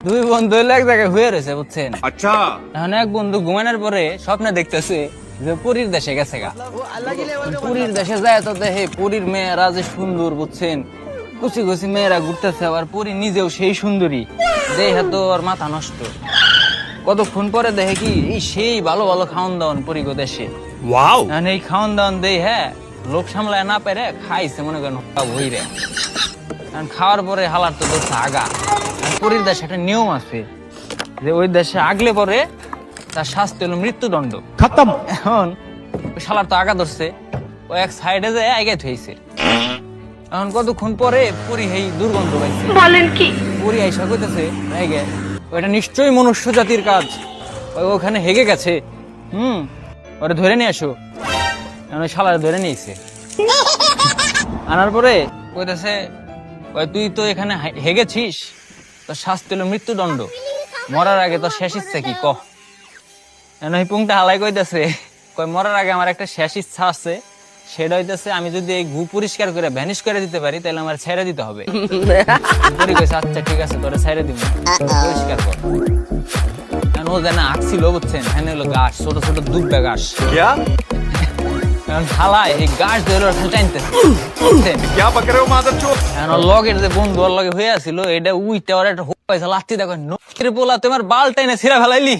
দুই বন্ধু হইলো এক জায়গায় হয়ে রয়েছে বুঝছেন। अच्छा এখন এক বন্ধু ঘুমানোর পরে স্বপ্নে দেখতেছে যে পুরীর দেশে গেছে গা। পুরীর দেশে যায় তো দেখে পুরীর মেয়েরা যে সুন্দর বুঝছেন, কুচি কুচি মেয়েরা ঘুরতেছে, আবার পুরী নিজেও সেই সুন্দরী, দেখে তো ওর মাথা নষ্ট। কতক্ষণ পরে দেখে কি এই সেই ভালো ভালো খাওয়ান দাওয়ান পুরীগো দেশে। वाओ এখন এই খাওয়ান দাওয়ান দেই হ্যাঁ লোক সামলায় না পেরে খাইছে মনে করেন ভইরে। কারণ খাওয়ার পরে হালার তো দোষ আগা। আর পুরীর দেশে একটা নিয়ম আছে যে ওই দেশে আগলে পরে তার শাস্তি হলো মৃত্যুদণ্ড। खत्म এখন ওই শালার তো আগা ধরছে, ও এক সাইডে যায় আগে থইছে। এখন কতক্ষণ পরে পুরী এই দুর্গন্ধ পাইছে। বলেন কি? পুরী আইসা কইতেছে আগে ওইটা নিশ্চয়ই মনুষ্য জাতির কাজ, ওই ওখানে হেগে গেছে। ওরে ধরে নিয়ে আসো। এখন ওই শালারে ধরে নিয়েছে, আনার পরে কইতেছে ওই তুই তো এখানে হেগেছিস, তোর শাস্তি হলো মৃত্যুদণ্ড, মরার আগে তোর শেষ ইচ্ছা কি কহ। ওই পুংটা হালাই কইতেছে কই মরার আগে আমার একটা শেষ ইচ্ছা আছে, সেটা হইতেছে আমি যদি এই গু পরিষ্কার করে ভ্যানিশ করে দিতে পারি তাহলে আমার ছেড়ে দিতে হবে। পরি কইছে আচ্ছা ঠিক আছে তোরে ছেড়ে দিব, পরিষ্কার কর। কারণ ও জানা আঁকছিল বুঝছেন, হ্যাঁ হলো গাছ, ছোট ছোট দুব্বা গাছ। क्या এখন হালাই এই গাছ ধরে ওরা টানতেছে বুঝছেন। क्या पक रहे हो मादरचोद এখন ওর লগের যে বন্ধু ওর লগে হয়ে আছিল এটা উইটা ওর একটা হোক পাইছে লাত্তি দেখো নখের পোলা তোমার বাল টাইনে ছিঁড়া ফেলাইলি।